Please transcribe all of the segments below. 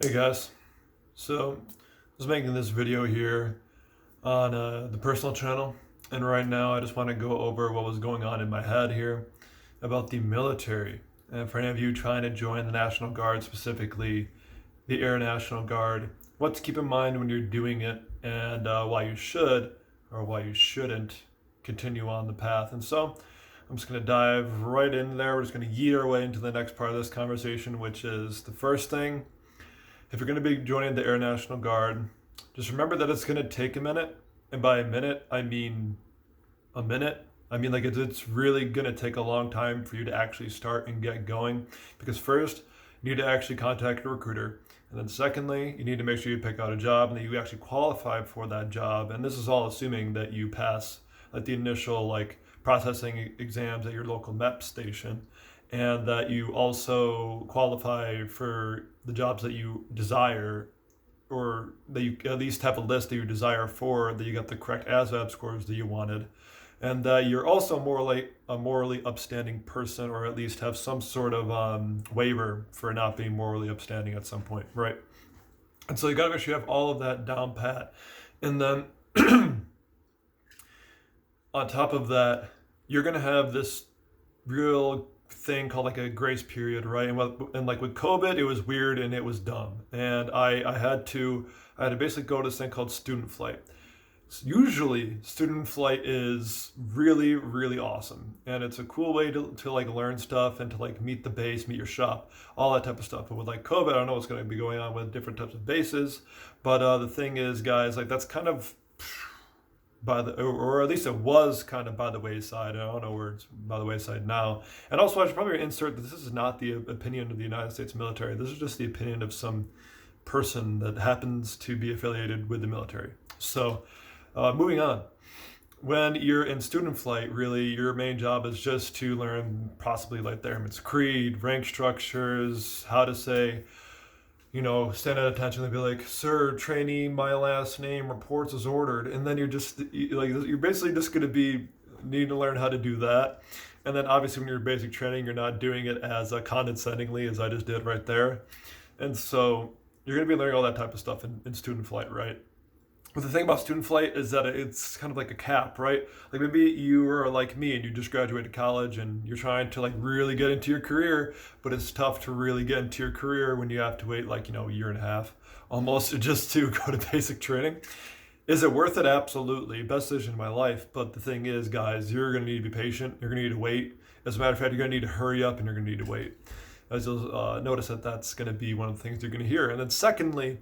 Hey guys, so I was making this video here on the personal channel, and right now I just want to go over what was going on in my head here about the military. And for any of you trying to join the National Guard, specifically the Air National Guard, what to keep in mind when you're doing it, and why you should or why you shouldn't continue on the path. And so I'm just going to dive right in there. We're just going to yeet our way into the next part of this conversation, which is the first thing. If you're going to be joining the Air National Guard, just remember that it's going to take a minute. And by a minute, I mean a minute. I mean, like, it's really going to take a long time for you to actually start and get going. Because first, you need to actually contact a recruiter. And then secondly, you need to make sure you pick out a job and that you actually qualify for that job. And this is all assuming that you pass like the initial processing exams at your local MEP station, and that you also qualify for the jobs that you desire, or that you at least have a list that you desire for, that you got the correct ASVAB scores that you wanted, and that you're also a morally upstanding person, or at least have some sort of waiver for not being morally upstanding at some point, right? And so you got to make sure you have all of that down pat. And then on top of that, you're going to have this real thing called like a grace period, right? And like with COVID, it was weird and it was dumb. And I had to basically go to this thing called student flight. Usually student flight is really, really awesome. And it's a cool way to like learn stuff and to like meet the base, meet your shop, all that type of stuff. But with like COVID, I don't know what's going to be going on with different types of bases. But the thing is, guys, like that's kind of or at least it was kind of by the wayside. I don't know where it's by the wayside now. And also, I should probably insert that this is not the opinion of the United States military. This is just the opinion of some person that happens to be affiliated with the military. So, moving on. When you're in student flight, really, your main job is just to learn possibly like the Airman's Creed, rank structures, how to say, stand at attention and be like, "Sir, trainee, my last name reports as ordered." And then you're basically just going to be needing to learn how to do that. And then obviously when you're basic training, you're not doing it as condescendingly as I just did right there. And so you're going to be learning all that type of stuff in student flight, right? But the thing about student flight is that it's kind of like a cap, right? Like maybe you are like me and you just graduated college and you're trying to like really get into your career, but it's tough to really get into your career when you have to wait a year and a half almost just to go to basic training. Is it worth it? Absolutely. Best decision of my life. But the thing is, guys, you're going to need to be patient. You're going to need to wait. As a matter of fact, you're going to need to hurry up and you're going to need to wait. As you'll notice that's going to be one of the things you're going to hear. And then secondly,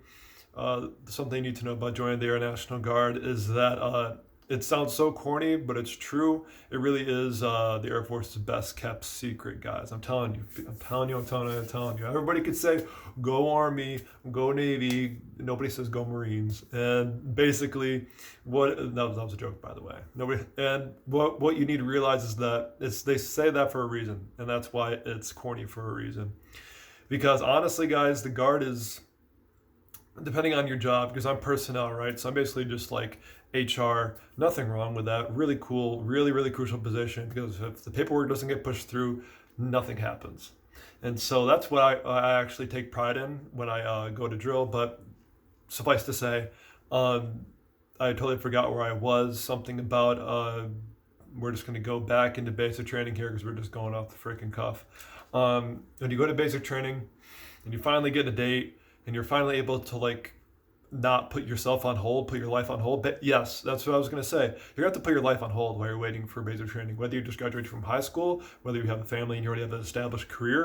something you need to know about joining the Air National Guard is that it sounds so corny, but it's true. It really is the Air Force's best kept secret, guys. I'm telling you. Everybody could say, go Army, go Navy. Nobody says go Marines. And basically, that was a joke, by the way. What you need to realize is that they say that for a reason, and that's why it's corny for a reason. Because honestly, guys, the Guard is, depending on your job, because I'm personnel, right? So I'm basically just like HR, nothing wrong with that. Really cool, really, really crucial position, because if the paperwork doesn't get pushed through, nothing happens. And so that's what I actually take pride in when I go to drill. But suffice to say, I totally forgot where I was. Something about, we're just going to go back into basic training here because we're just going off the freaking cuff. When you go to basic training and you finally get a date, and you're finally able to not put yourself on hold, put your life on hold. But yes, that's what I was going to say. You're going to have to put your life on hold while you're waiting for basic training, whether you just graduated from high school, whether you have a family and you already have an established career,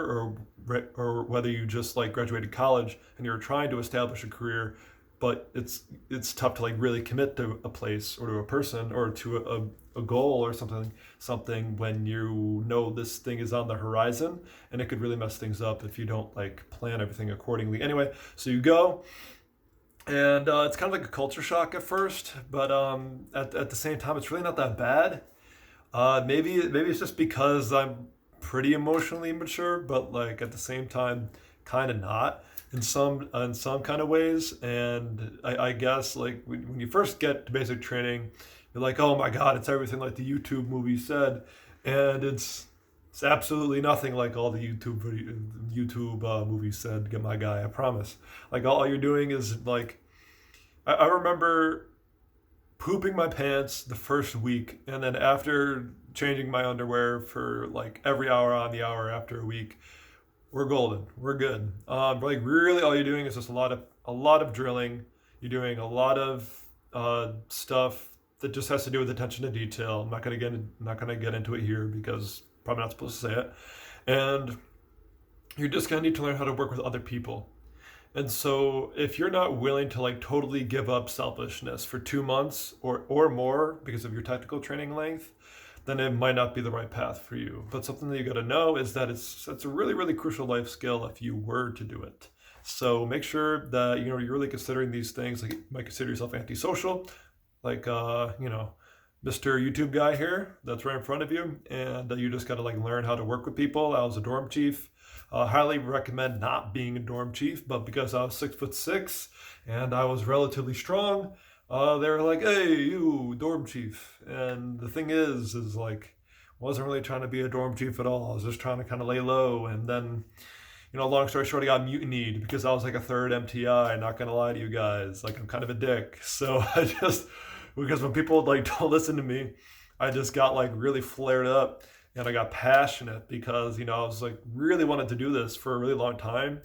or whether you just graduated college and you're trying to establish a career, but it's tough to really commit to a place or to a person or to a goal or something when you know this thing is on the horizon, and it could really mess things up if you don't plan everything accordingly. Anyway, so you go, and it's kind of like a culture shock at first, but at the same time, it's really not that bad. Maybe it's just because I'm pretty emotionally mature, but at the same time, kind of not in some kind of ways. And I guess when you first get to basic training, you're like, oh my God, it's everything like the YouTube movie said. And it's It's absolutely nothing like all the YouTube movies said. Get my guy, I promise. Like all you're doing is like I remember pooping my pants the first week, and then after changing my underwear for like every hour on the hour after a week, we're golden. We're good. Like really, all you're doing is just a lot of drilling. You're doing a lot of stuff that just has to do with attention to detail. I'm not gonna get into it here because probably not supposed to say it. And you're just gonna need to learn how to work with other people. And so if you're not willing to like totally give up selfishness for 2 months or more because of your technical training length, then it might not be the right path for you. But something that you got to know is that it's a really really crucial life skill if you were to do it. So make sure that you're really considering these things. Like you might consider yourself antisocial, like Mr. YouTube guy here that's right in front of you, and you just got to like learn how to work with people. I was a dorm chief. Highly recommend not being a dorm chief, but because I was 6'6" and I was relatively strong, they were like, "Hey, you dorm chief." And the thing is like, wasn't really trying to be a dorm chief at all. I was just trying to kind of lay low. And then, long story short, I got mutinied because I was like a third MTI. Not gonna lie to you guys, like I'm kind of a dick. So I just because when people like don't listen to me, I just got like really flared up and I got passionate because I was like really wanted to do this for a really long time,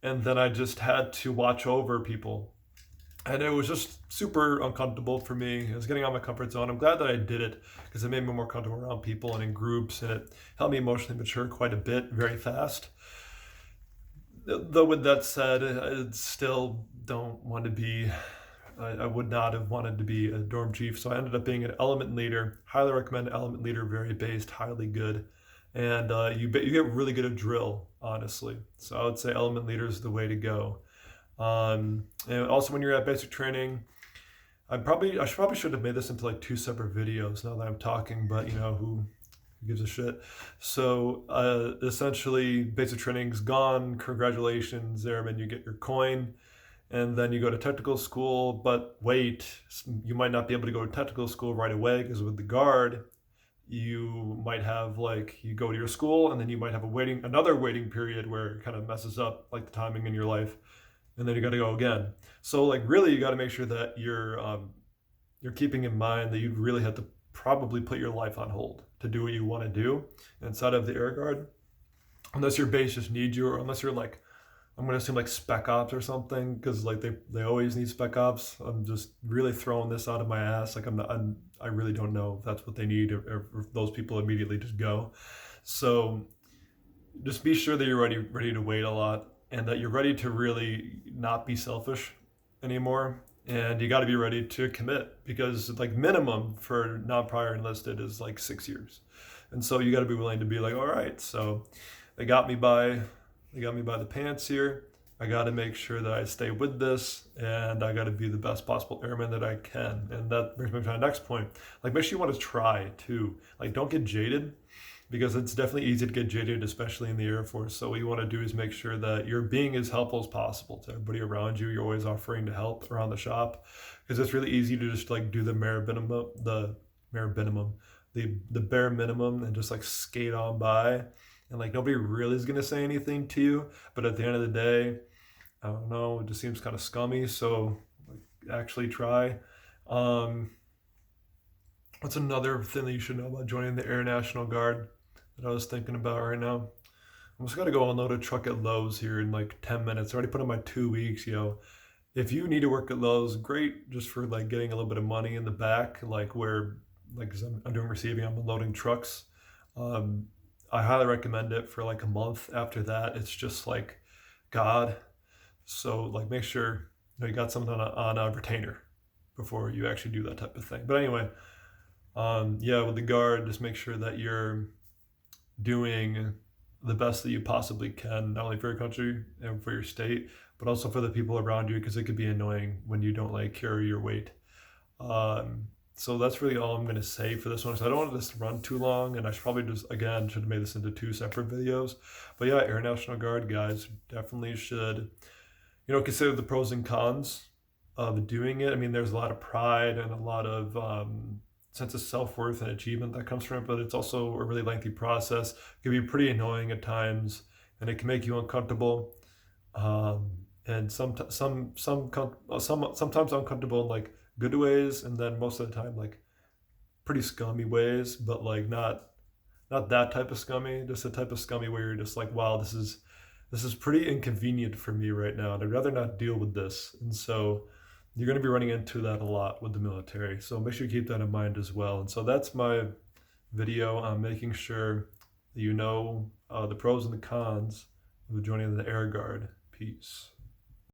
and then I just had to watch over people, and it was just super uncomfortable for me. It was getting out of my comfort zone. I'm glad that I did it because it made me more comfortable around people and in groups, and it helped me emotionally mature quite a bit very fast. Though with that said, I still don't want to be. I would not have wanted to be a dorm chief, so I ended up being an element leader. Highly recommend element leader, very based, highly good, and you get really good at drill, honestly. So I would say element leader is the way to go. And also when you're at basic training, I should have made this into like two separate videos now that I'm talking, but who gives a shit. So essentially, basic training's gone. Congratulations, Airman, you get your coin. And then you go to technical school, but wait, you might not be able to go to technical school right away because with the guard, you might have like you go to your school and then you might have another waiting period where it kind of messes up like the timing in your life, and then you got to go again. So like really, you got to make sure that you're keeping in mind that you really have to probably put your life on hold to do what you want to do inside of the air guard, unless your base just needs you, or unless you're like, I'm gonna assume like spec ops or something, because like they always need spec ops. I'm just really throwing this out of my ass. Like I really don't know if that's what they need, or if those people immediately just go. So just be sure that you're ready to wait a lot, and that you're ready to really not be selfish anymore. And you got to be ready to commit, because like minimum for non-prior enlisted is like 6 years, and so you got to be willing to be like, all right, so they got me by the pants here. I got to make sure that I stay with this, and I got to be the best possible airman that I can. And that brings me to my next point. Like, make sure you want to try too. Like, don't get jaded, because it's definitely easy to get jaded, especially in the Air Force. So what you want to do is make sure that you're being as helpful as possible to everybody around you. You're always offering to help around the shop, because it's really easy to just like do the bare minimum, and just like skate on by. And like nobody really is gonna say anything to you, but at the end of the day, I don't know, it just seems kind of scummy. So like, actually try. What's another thing that you should know about joining the Air National Guard that I was thinking about right now? I'm just gonna go unload a truck at Lowe's here in like 10 minutes. I already put in my 2 weeks, If you need to work at Lowe's, great, just for like getting a little bit of money in the back, like where, like, 'cause I'm doing receiving, I'm unloading trucks. I highly recommend it for like a month. After that, it's just like God. So like make sure you got something on a retainer before you actually do that type of thing. But anyway, yeah, with the guard, just make sure that you're doing the best that you possibly can, not only for your country and for your state, but also for the people around you, because it could be annoying when you don't like carry your weight. So that's really all I'm going to say for this one. So I don't want this to run too long, and I should probably should have made this into two separate videos. But yeah, Air National Guard guys definitely should, consider the pros and cons of doing it. I mean, there's a lot of pride and a lot of sense of self-worth and achievement that comes from it, but it's also a really lengthy process. It can be pretty annoying at times, and it can make you uncomfortable. And sometimes uncomfortable in like good ways, and then most of the time like pretty scummy ways, but like not that type of scummy, just the type of scummy where you're just like, wow, this is pretty inconvenient for me right now, and I'd rather not deal with this. And so you're going to be running into that a lot with the military. So make sure you keep that in mind as well. And so that's my video on making sure that you know the pros and the cons of joining the Air Guard. Peace.